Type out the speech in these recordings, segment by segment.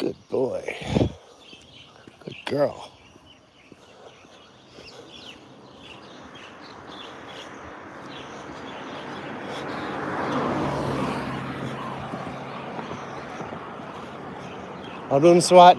Good boy. Good girl. Arun Swat.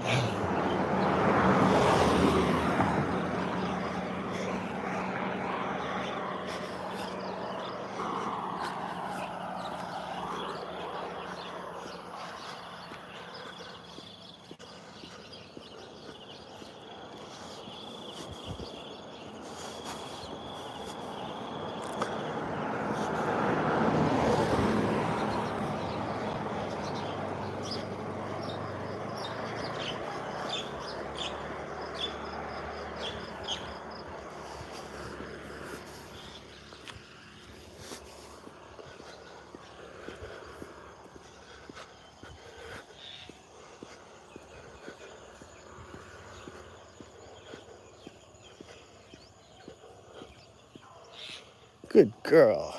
Good girl.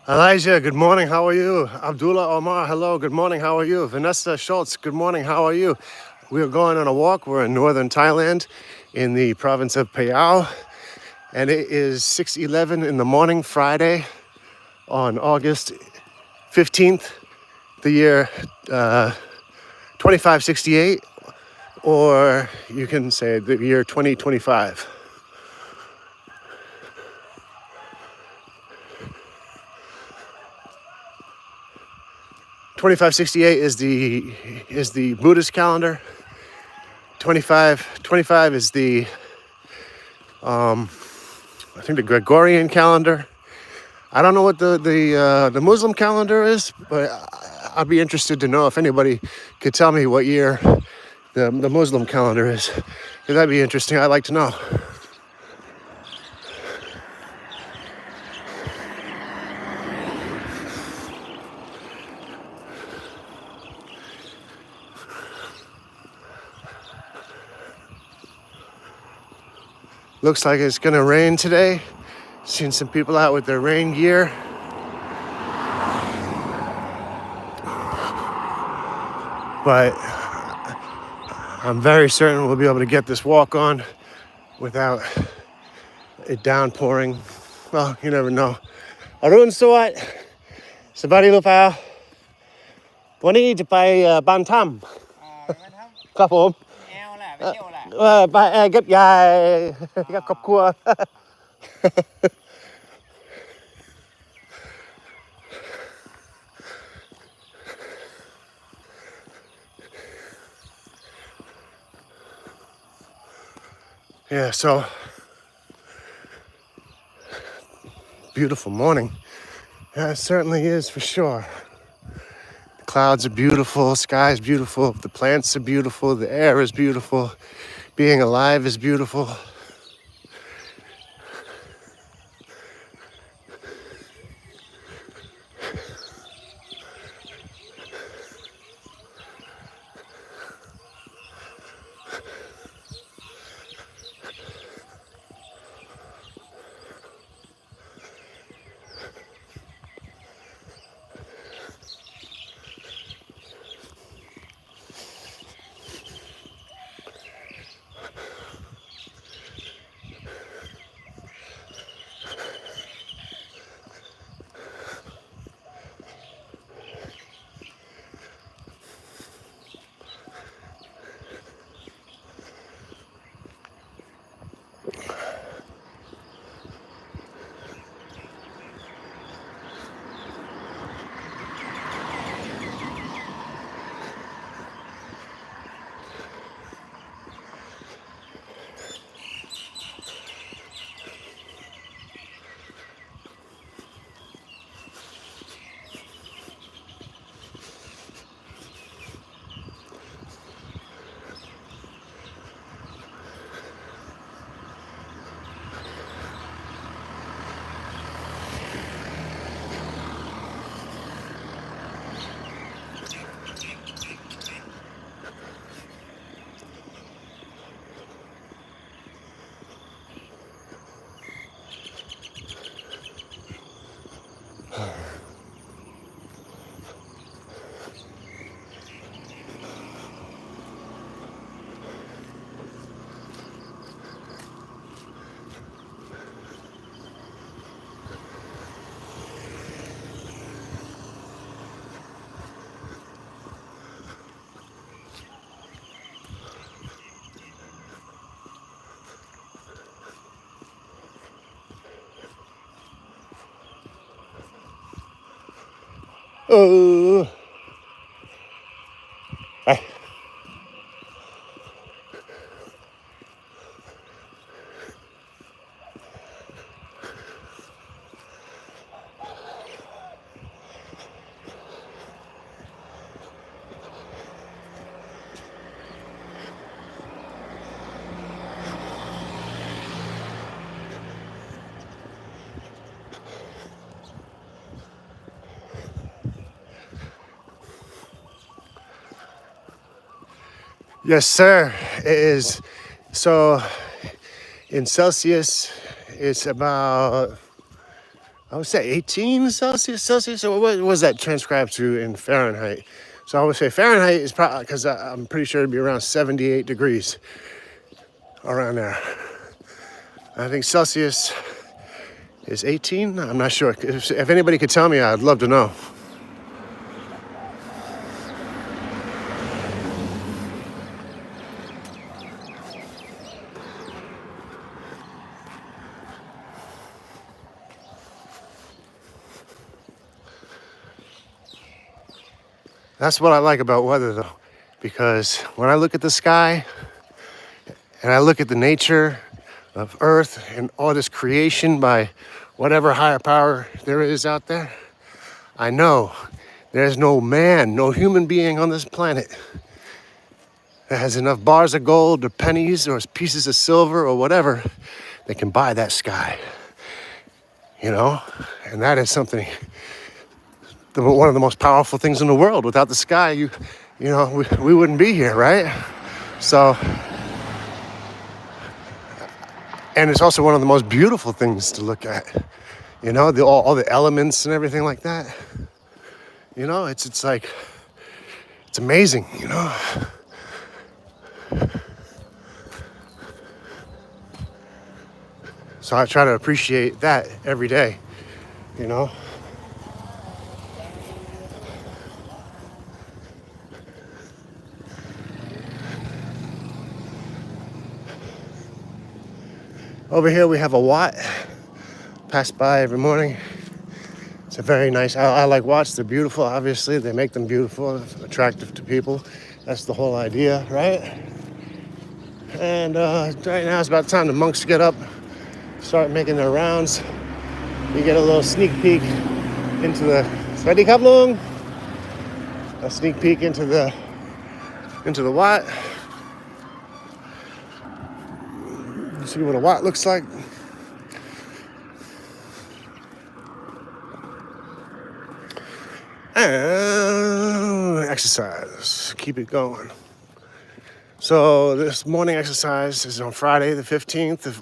Elijah, good morning, how are you? Abdullah Omar, hello, good morning, how are you? Vanessa Schultz, good morning, how are you? We are going on a walk. We're in northern Thailand in the province of Phayao, and it is 6:11 in the morning, Friday, on August 15th, the year 2568, or you can say the year 2025. 2568 is the Buddhist calendar. 25 is the I think the Gregorian calendar. I don't know what the Muslim calendar is, but I'd be interested to know if anybody could tell me what year the Muslim calendar is. That'd be interesting. I'd like to know. Looks like it's gonna rain today. Seen some people out with their rain gear. But I'm very certain we'll be able to get this walk on without it downpouring. Well, you never know. Arun Sawat, Sabadi Lupao. วันนี้จะไปบ้านถ้ำครับผมไปกับยายกับครอบครัว Yeah, so beautiful morning. Yeah, it certainly is for sure. The clouds are beautiful, sky is beautiful, the plants are beautiful, the air is beautiful, being alive is beautiful. Oh, hey. Yes, sir. It is. So in Celsius, it's about, I would say 18 Celsius. So what was that transcribed to in Fahrenheit? So I would say Fahrenheit is probably, because I'm pretty sure it'd be around 78 degrees around there. I think Celsius is 18. I'm not sure. If anybody could tell me, I'd love to know. That's what I like about weather, though, because when I look at the sky and I look at the nature of Earth and all this creation by whatever higher power there is out there, I know there's no man, no human being on this planet that has enough bars of gold or pennies or pieces of silver or whatever that can buy that sky. You know, and that is something, one of the most powerful things in the world. Without the sky, you know, we wouldn't be here, right? So, and it's also one of the most beautiful things to look at. You know, all the elements and everything like that. You know, it's like, it's amazing, you know. So I try to appreciate that every day, you know. Over here we have a Watt. Pass by every morning. It's a very nice, I like Watts. They're beautiful, obviously. They make them beautiful, attractive to people. That's the whole idea, right? And right now it's about time the monks get up, start making their rounds. You get a little sneak peek into the Sweaty Kablung. A sneak peek into the Watt. You see what a Watt looks like. And exercise. Keep it going. So this morning exercise is on Friday, the 15th of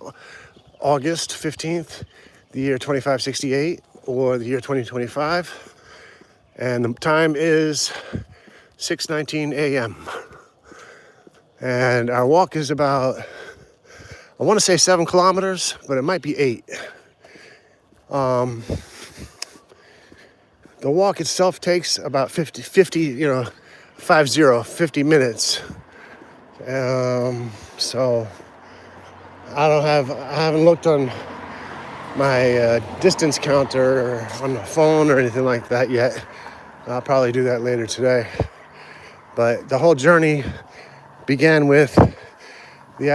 August 15th, the year 2568 or the year 2025. And the time is 6:19 a.m. And our walk is about, I want to say 7 kilometers, but it might be 8. The walk itself takes about 50 minutes. So I haven't looked on my distance counter on the phone or anything like that yet. I'll probably do that later today. But the whole journey began with the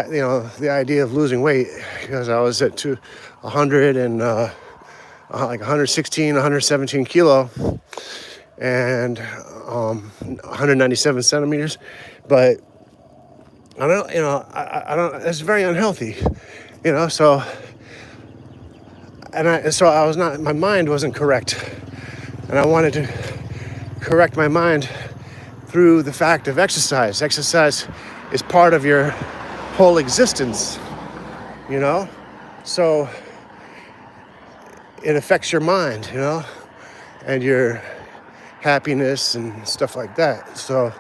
idea of losing weight, because I was at 100 and like 116, 117 kilo and 197 centimeters. But I don't, it's very unhealthy, you know, so I was not, my mind wasn't correct. And I wanted to correct my mind through the fact of exercise. Exercise is part of your whole existence, you know? So it affects your mind, you know? and your happiness and stuff like that. So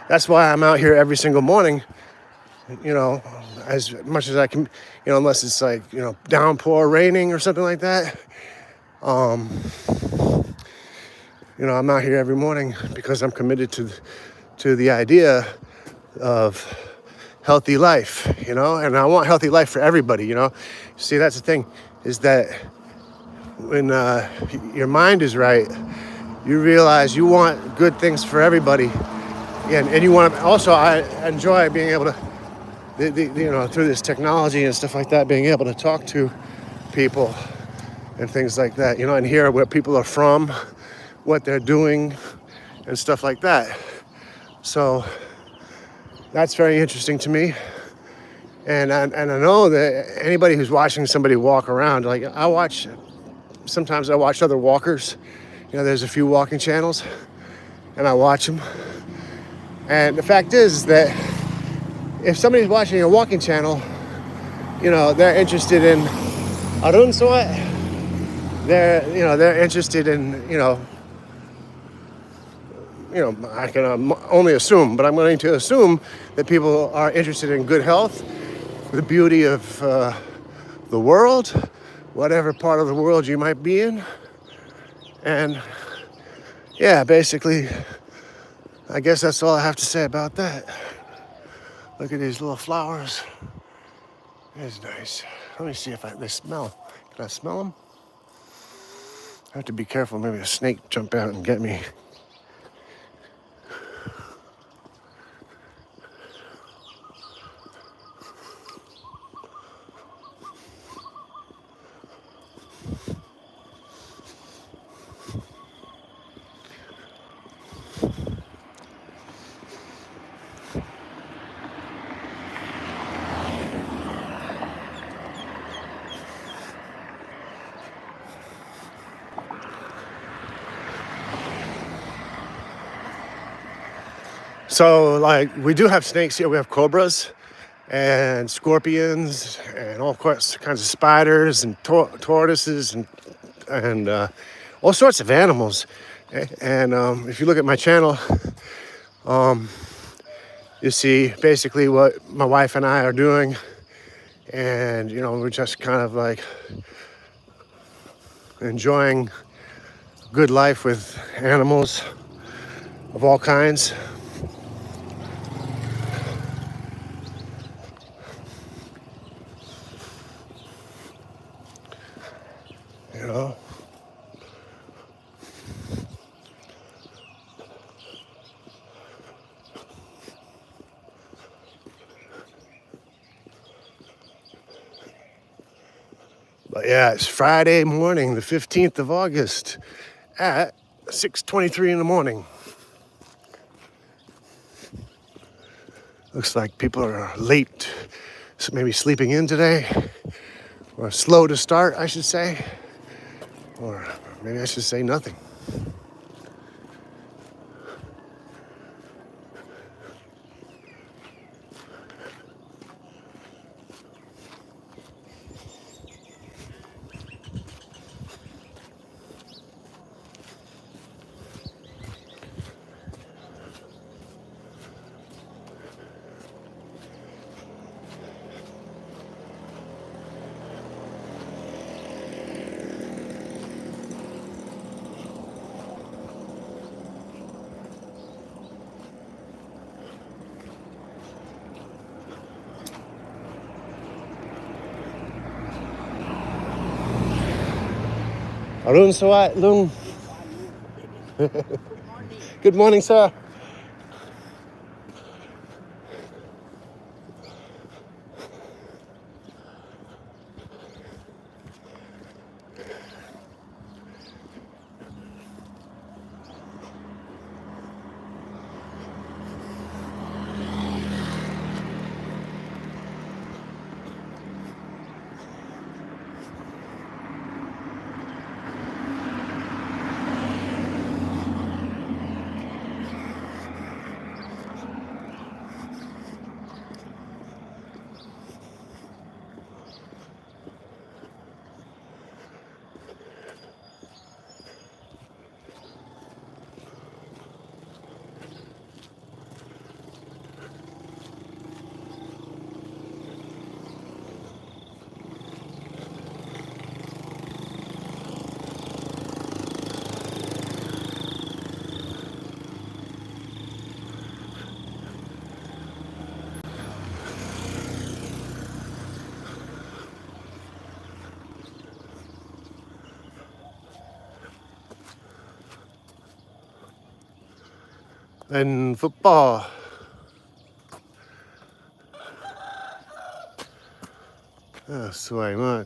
that's why I'm out here every single morning, you know, as much as I can, you know, unless it's like, you know, downpour, raining or something like that. You know, I'm out here every morning because I'm committed to the idea of healthy life, you know, and I want healthy life for everybody, you know. See, that's the thing, is that when your mind is right, you realize you want good things for everybody, and you want to also, I enjoy being able to, you know, through this technology and stuff like that, being able to talk to people and things like that, you know, and hear where people are from, what they're doing and stuff like that. So that's very interesting to me. And I know that anybody who's watching somebody walk around, like sometimes I watch other walkers. You know, there's a few walking channels and I watch them. And the fact is that if somebody's watching a walking channel, you know, they're interested in Arun Sawat. They're interested in, you know, I can only assume, but I'm going to assume that people are interested in good health, the beauty of the world, whatever part of the world you might be in. And yeah, basically, I guess that's all I have to say about that. Look at these little flowers. It's nice. Let me see if they smell. Can I smell them? I have to be careful. Maybe a snake jump out and get me. So, like, we do have snakes here. We have cobras and scorpions and all kinds of spiders and tortoises and all sorts of animals. And if you look at my channel, you see basically what my wife and I are doing. And, you know, we're just kind of like enjoying good life with animals of all kinds. You know, but yeah, it's Friday morning, the 15th of August at 6:23 in the morning. Looks like people are late, so maybe sleeping in today, or slow to start, I should say, or maybe I should say nothing. Arun Sawat Lung. Good morning, sir. เล่นฟุตบอลสวยมาก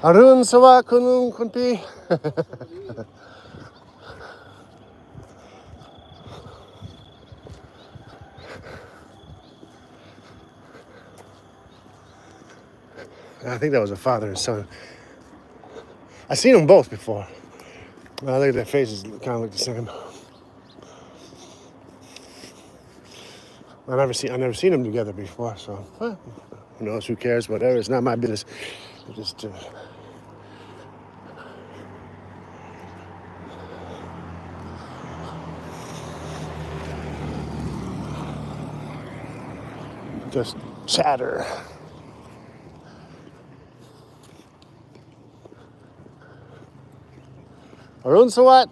อรุณสวัสดิ์คุณลุงคุณพี่ I think that was a father and son. I've seen them both before. I think their faces kind of look the same. I never seen them together before, so who knows? Who cares? Whatever. It's not my business. Just chatter. Arun Sawat.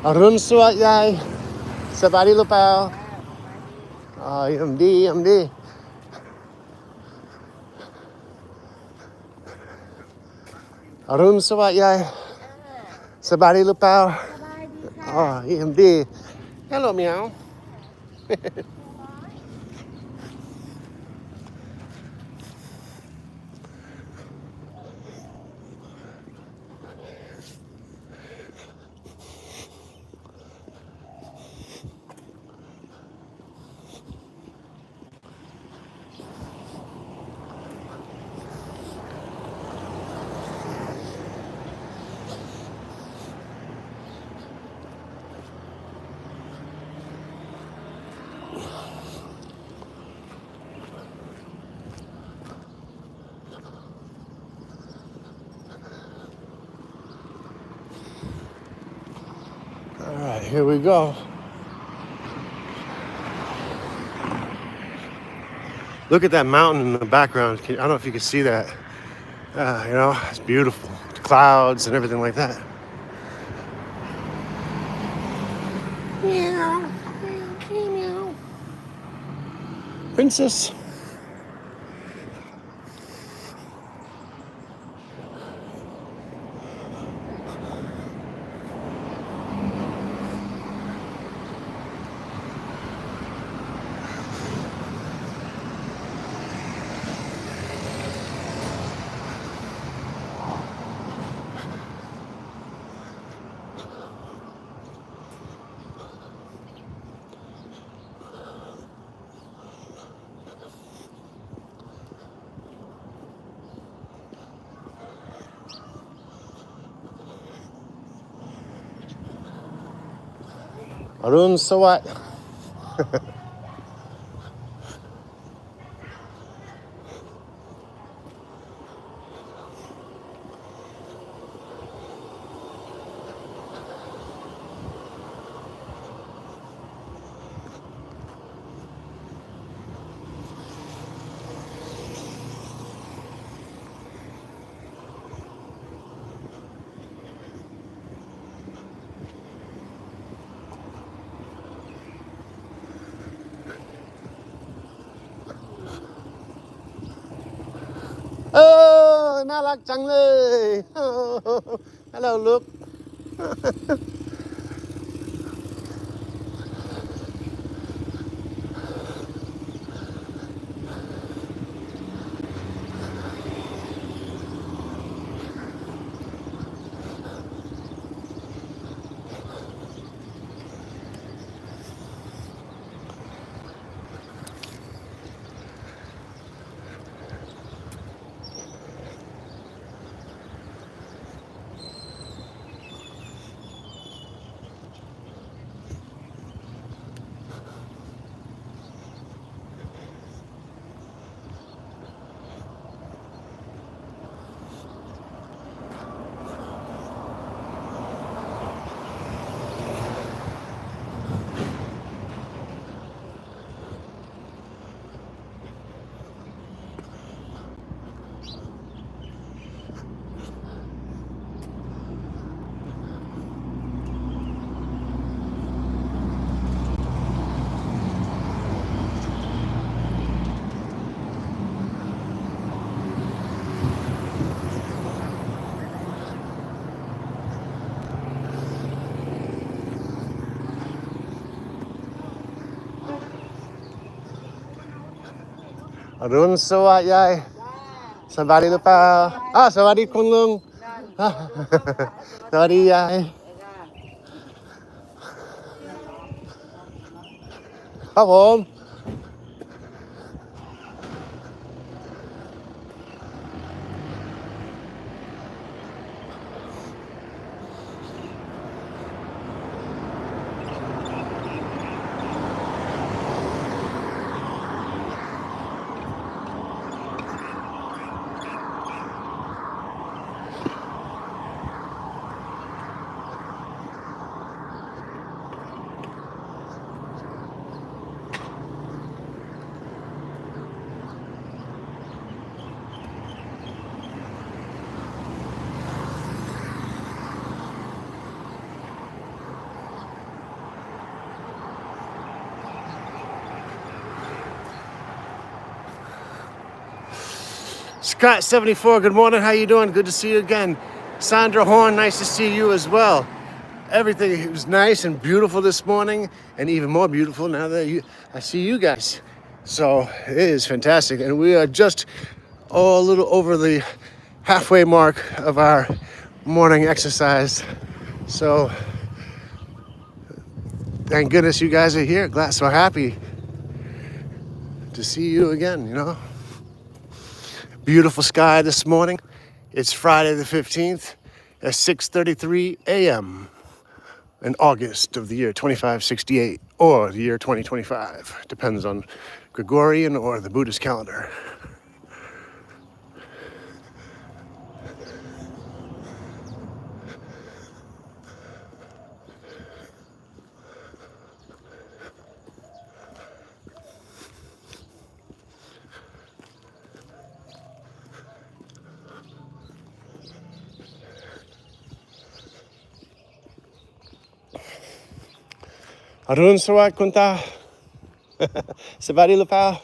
Arun Sawat Yai. Sabadi Lupao. MD. Arun Sawat Yai. Sabadi Lupao. MD. Hello, meow. All right, here we go. Look at that mountain in the background. I don't know if you can see that. It's beautiful. The clouds and everything like that. Meow. Meow. Princess. Arun Sawat.น่ารักจังเลย Hello, look. อรุณสวัสดิ์ยายสบายดีหรือเปล่าสวัสดีคุณลุงสวัสดียายครับผม Scott 74, good morning. How you doing? Good to see you again. Sandra Horn, nice to see you as well. Everything was nice and beautiful this morning, and even more beautiful now that I see you guys. So it is fantastic, and we are just a little over the halfway mark of our morning exercise. So thank goodness you guys are here. Glad, so happy to see you again, you know. Beautiful sky this morning. It's Friday the 15th at 6:33 a.m. in August of the year 2568 or the year 2025. Depends on Gregorian or the Buddhist calendar. Arun Sawat Kunta. Sabadi Lapao.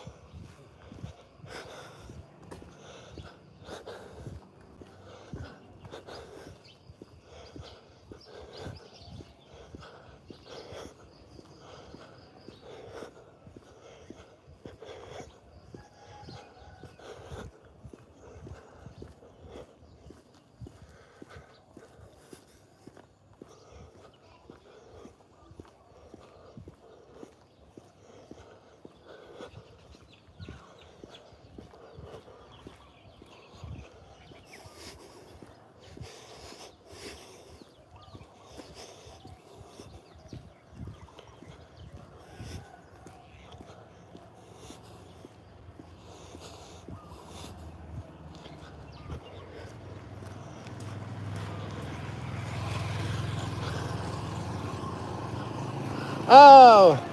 Oh!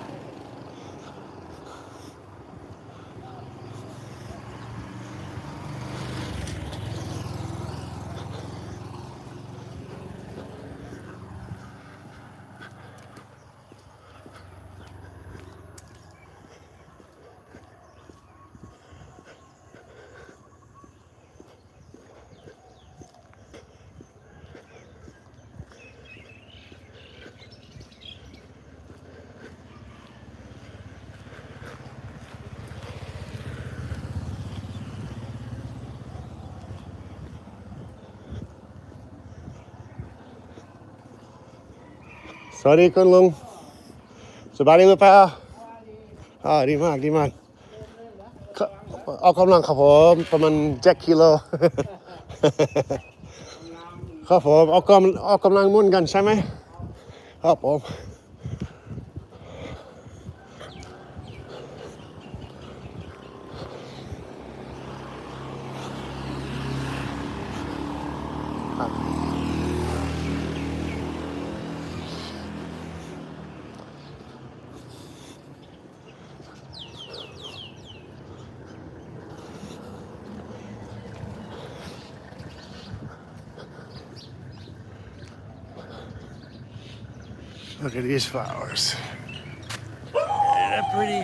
Sorry, Kun Lung. Sabadi Lapao. ดีมากดีมากออกกำลังครับผมประมาณ7 กิโล ครับผมออกกำลังมุ่นกันใช่ไหมครับผมLook at these flowers. Isn't that pretty?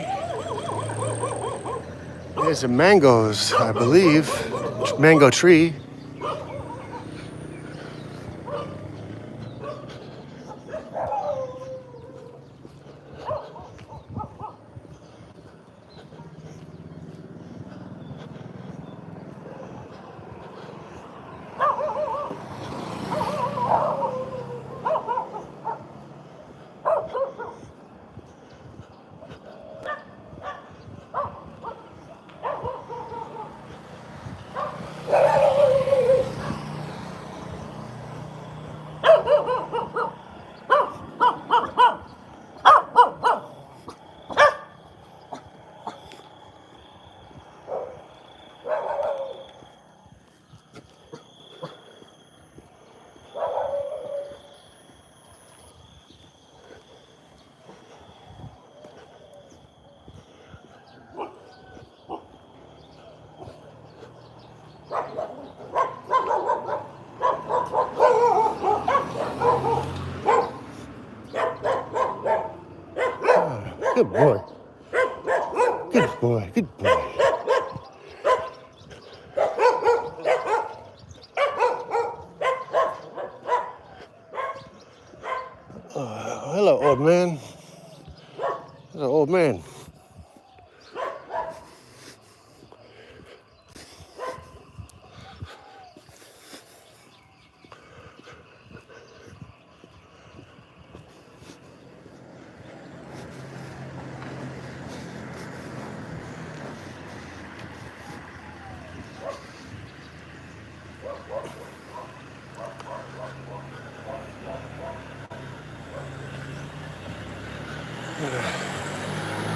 There's some mangoes, I believe. Mango tree. Good boy. Good boy. Good boy. Hello, old man. Hello, old man.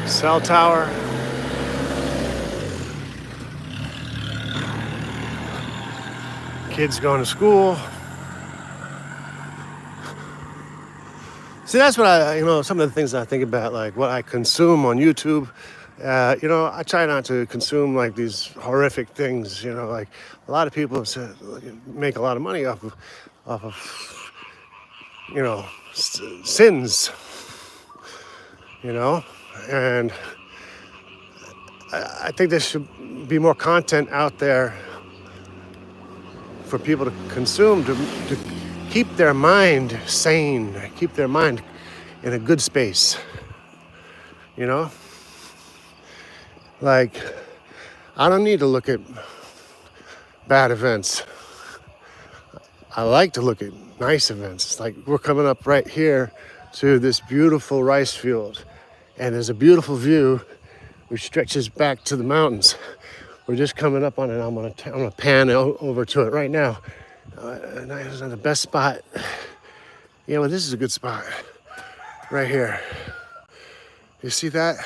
Cell tower. Kids going to school. See, that's what some of the things I think about, like what I consume on YouTube. I try not to consume like these horrific things. Like a lot of people make a lot of money off of sins. And I think there should be more content out there for people to consume to keep their mind sane, keep their mind in a good space. Like, I don't need to look at bad events. I like to look at nice events. It's like we're coming up right here to this beautiful rice field, and there's a beautiful view which stretches back to the mountains. We're just coming up on it. I'm gonna pan over to it right now. This is the best spot. This is a good spot right here. You see that?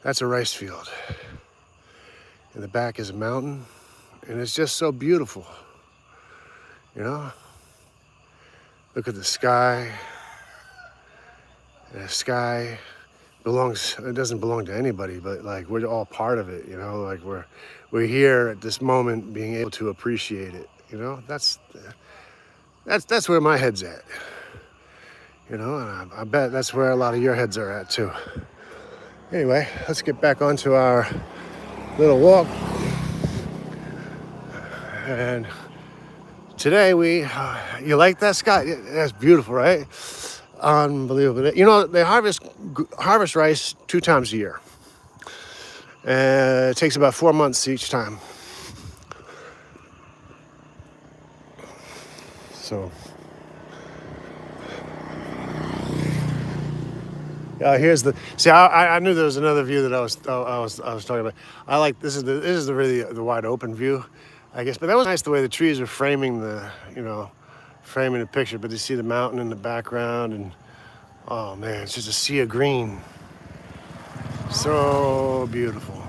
That's a rice field. In the back is a mountain, and it's just so beautiful. Look at the sky. And the sky it doesn't belong to anybody, but like we're all part of it. Like we're here at this moment, being able to appreciate it. That's where my head's at. And I bet that's where a lot of your heads are at too. Anyway, let's get back onto our little walk. And today you like that, Scott? That's beautiful, right? Unbelievable. They harvest rice 2 times a year. It takes about 4 months each time. So, here's the. See, I knew there was another view that I was talking about. I like this is the wide open view, I guess. But that was nice the way the trees are framing framing the picture. But you see the mountain in the background, and oh man, it's just a sea of green. So beautiful.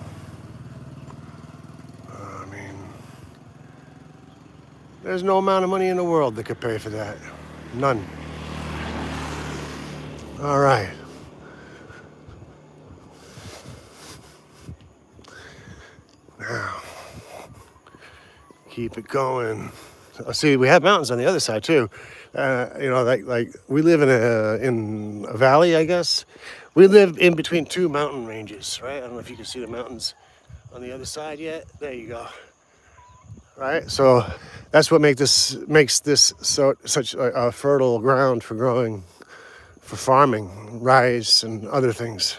There's no amount of money in the world that could pay for that. None. All right. Now, keep it going. See, we have mountains on the other side too. Like we live in a valley, I guess. We live in between 2 mountain ranges, right? I don't know if you can see the mountains on the other side yet. There you go. Right, so that's what makes this such a fertile ground for farming rice and other things.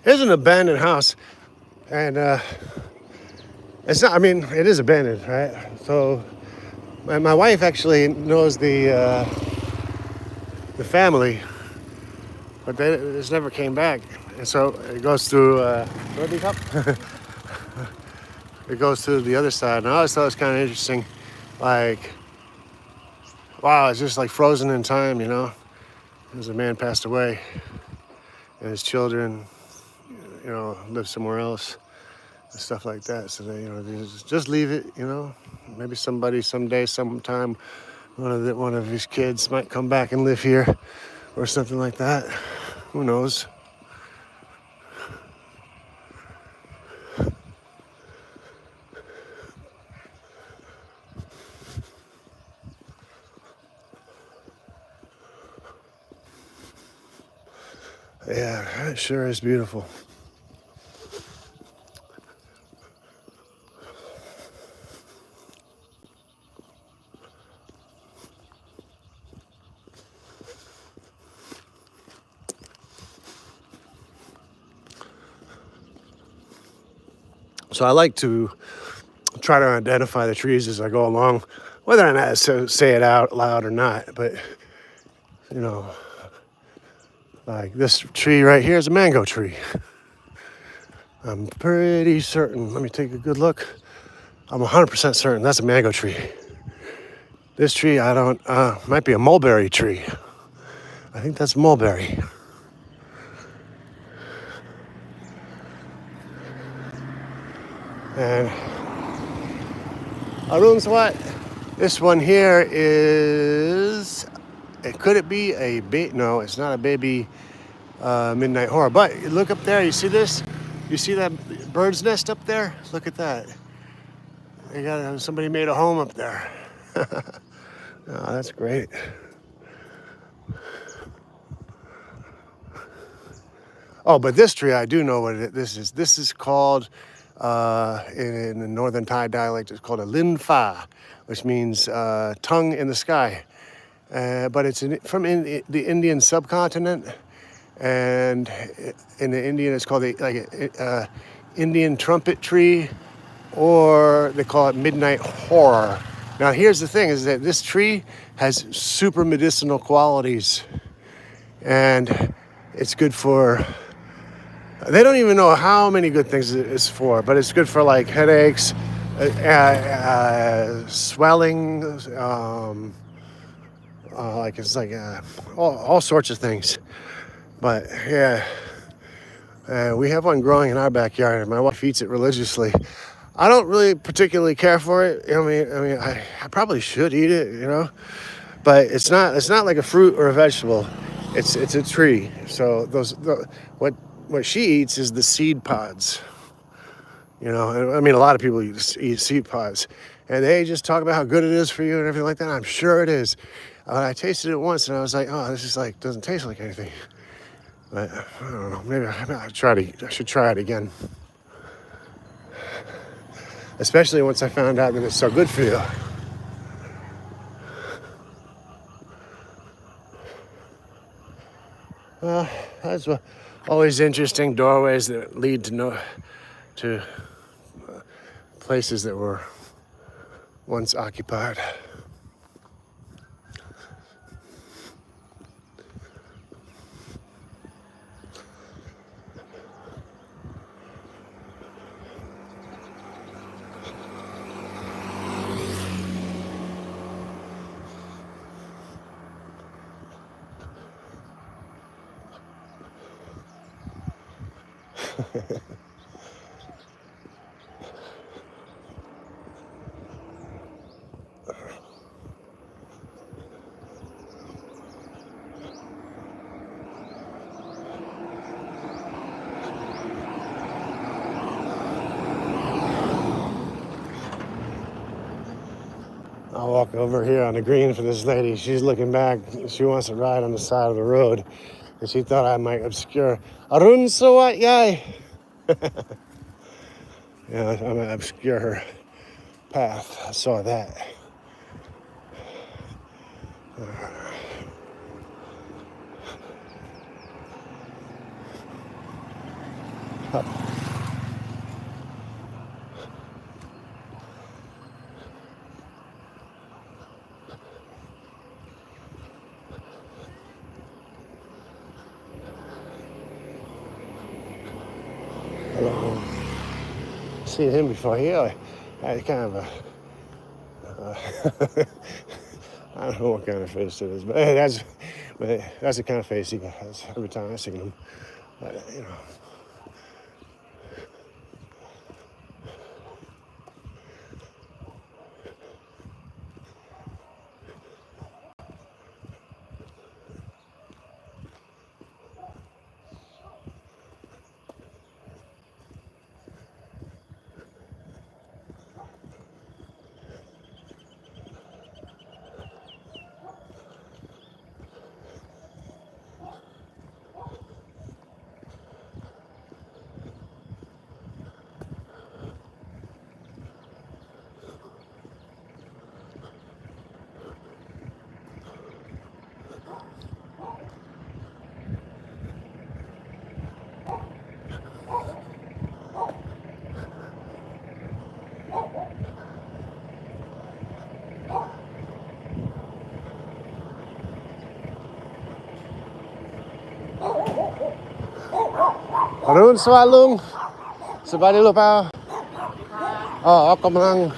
Here's an abandoned house, and it's not. I mean, it is abandoned, right? So, my wife actually knows the family, but they just never came back. And so it goes through. It goes to the other side, and I always thought it was kind of interesting. Like, wow, it's just like frozen in time, you know. As a man passed away, and his children, you know, live somewhere else, and stuff like that. So they, you know, they just leave it, you know. Maybe somebody someday, sometime, one of his kids might come back and live here, or something like that. Who knows? Yeah, it sure is beautiful. So I like to try to identify the trees as I go along, whether or not I say it out loud or not. But, you know, like this tree right here is a mango tree. I'm pretty certain. Let me take a good look. I'm 100% certain that's a mango tree. This tree, I don't, might be a mulberry tree. I think that's mulberry. And Arun's what? This one here is, could it be a baby? No, it's not a baby midnight horror. But look up there, you see this? You see that bird's nest up there? Look at that. They got somebody made a home up there. Oh, that's great. Oh, but this tree, I do know what this is. This is called, in the northern Thai dialect, it's called a lin fa, which means tongue in the sky. But it's from the Indian subcontinent. And in the Indian, it's called Indian trumpet tree, or they call it midnight horror. Now, here's the thing, is that this tree has super medicinal qualities. And it's good for, they don't even know how many good things it's for, but it's good for like headaches, swelling, like it's like all sorts of things. But yeah, we have one growing in our backyard. My wife eats it religiously. I don't really particularly care for it. I probably should eat it, you know, but it's not like a fruit or a vegetable. It's a tree. So what she eats is the seed pods. You know, I mean, a lot of people eat seed pods, and they just talk about how good it is for you and everything like that. I'm sure it is. I tasted it once, and I was like, oh, this is like doesn't taste like anything. But I don't know. Maybe I should try it again. Especially once I found out that it's so good for you. That's always interesting doorways that lead to places that were once occupied. I'll walk over here on the green for this lady. She's looking back. She wants to ride on the side of the road. And she thought I might obscure. Arun Sawat Yai. Yeah, I'm going to obscure her path. I saw that. Seen him before. He had kind of a, I don't know what kind of face it is, but that's the kind of face he has every time I see him. But, you know. Arun Swalung, Sabadi Lupa. Oh, ako lang.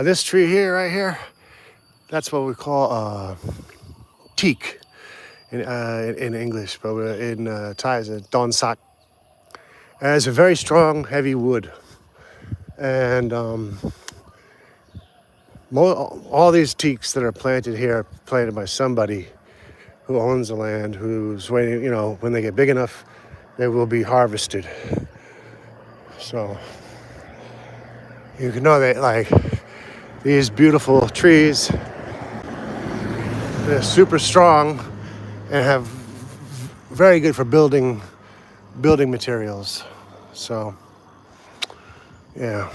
This tree here, right here, that's what we call teak in English, but in Thai it's a don sak. And it's a very strong, heavy wood. And all these teaks that are planted here are planted by somebody who owns the land, who's waiting, you know, when they get big enough, they will be harvested. So you can know that, like, these beautiful trees, they're super strong and have very good for building materials. So, yeah.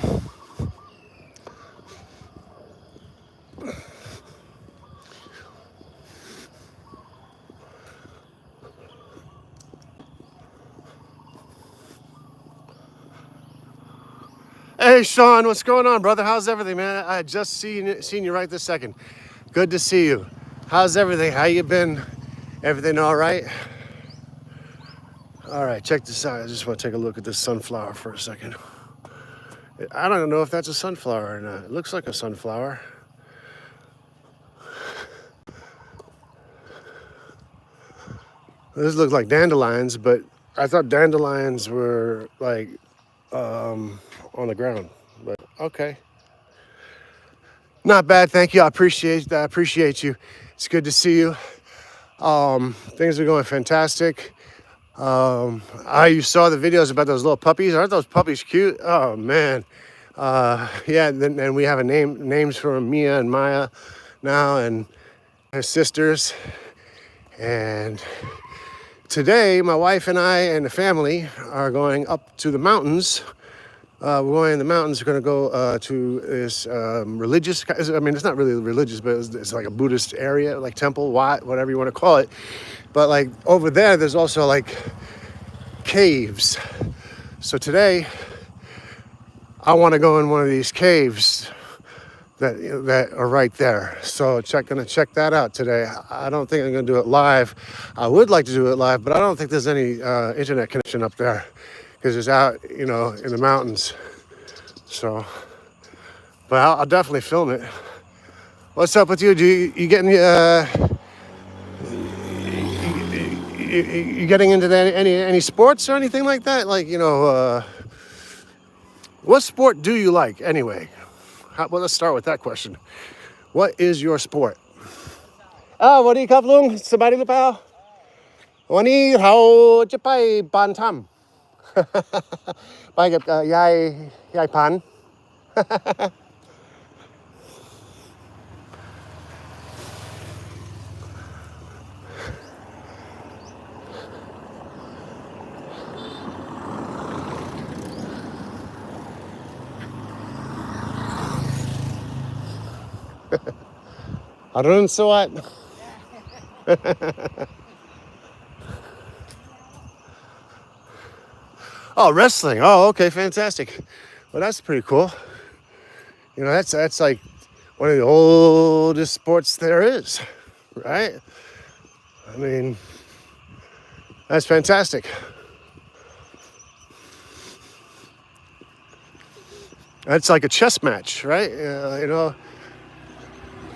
Hey, Sean, what's going on, brother? How's everything, man? I just seen you right this second. Good to see you. How's everything? How you been? Everything all right? All right, check this out. I just want to take a look at this sunflower for a second. I don't know if that's a sunflower or not. It looks like a sunflower. This looks like dandelions, but I thought dandelions were like on the ground. But okay, not bad. Thank you. I appreciate that. I appreciate you. It's good to see you. Things are going fantastic. You saw the videos about those little puppies. Aren't those puppies cute? Oh man. Yeah. And we have names for them, Mia and Maya now, and her sisters. And today, my wife and I and the family are going up to the mountains. We're going in the mountains. We're going to go to this religious. I mean, it's not really religious, but it's like a Buddhist area, like temple, whatever you want to call it. But like over there, there's also like caves. So today, I want to go in one of these caves that are right there. So gonna check that out today. I don't think I'm gonna do it live. I would like to do it live, but I don't think there's any internet connection up there because it's out, in the mountains. So, but I'll definitely film it. What's up with you? You getting you getting into any sports or anything like that? Like what sport do you like anyway? Well, let's start with that question. What is your sport? วันนี้ครับลุงสบายดีหรือเปล่าวันนี้เราจะไปบ้านถ้ำ ไปกับยายพันธุ์ อรุณสวัสดิ์ Oh, wrestling. Oh, okay, fantastic. Well, that's pretty cool. That's like one of the oldest sports there is, right? I mean, that's fantastic. That's like a chess match, right?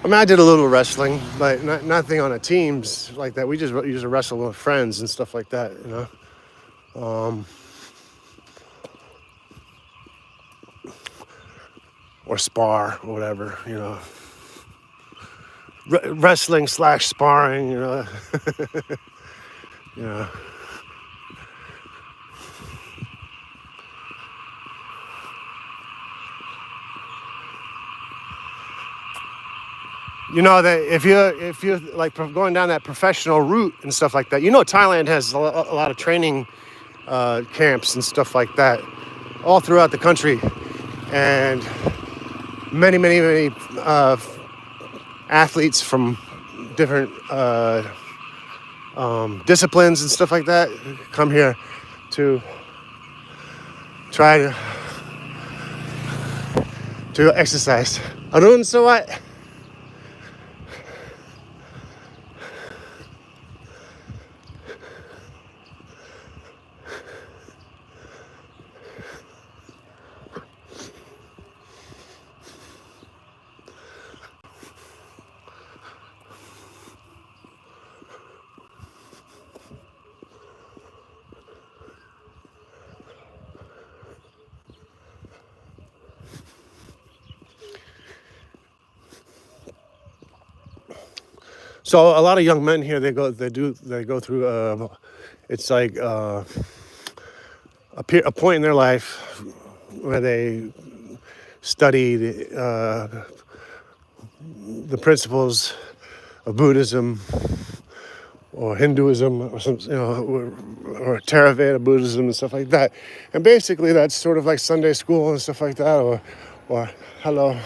I mean, I did a little wrestling, but nothing on a teams like that. We just used to wrestle with friends and stuff like that, or spar or whatever, wrestling / sparring, that if you're like going down that professional route and stuff like that, Thailand has a lot of training camps and stuff like that all throughout the country, and many athletes from different disciplines and stuff like that come here to try to exercise. Arun Sawat. So a lot of young men here, they go through. It's like a point in their life where they study the principles of Buddhism or Hinduism or some, or Theravada Buddhism and stuff like that. And basically, that's sort of like Sunday school and stuff like that, or hello,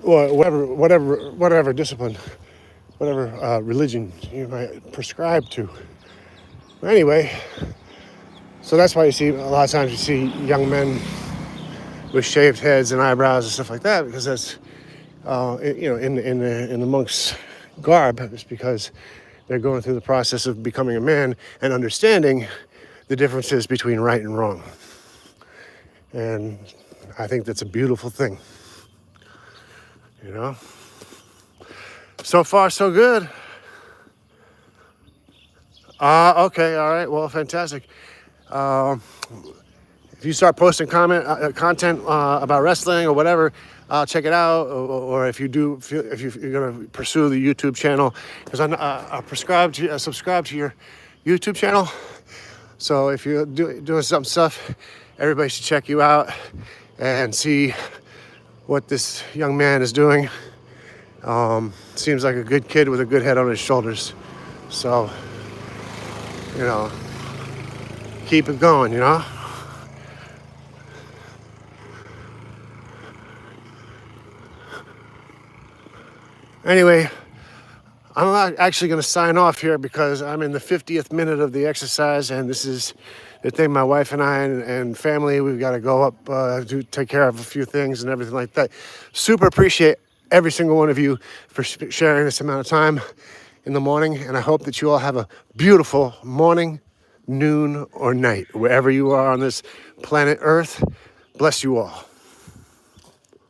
or whatever discipline. Whatever religion you might prescribe to. Anyway, so that's why a lot of times you see young men with shaved heads and eyebrows and stuff like that, because that's in the monk's garb. It's because they're going through the process of becoming a man and understanding the differences between right and wrong. And I think that's a beautiful thing. So far, so good. Okay, all right. Well, fantastic. If you start posting content about wrestling or whatever, I'll check it out. Or if you do, if you're gonna pursue the YouTube channel, because I subscribe to your YouTube channel. So if you're doing some stuff, everybody should check you out and see what this young man is doing. Seems like a good kid with a good head on his shoulders. So, you know, keep it going, you know? Anyway, I'm not actually going to sign off here because I'm in the 50th minute of the exercise, and this is the thing my wife and I and family, we've got to go up to take care of a few things and everything like that. Super appreciate every single one of you for sharing this amount of time in the morning, and I hope that you all have a beautiful morning, noon, or night, wherever you are on this planet Earth. Bless you all.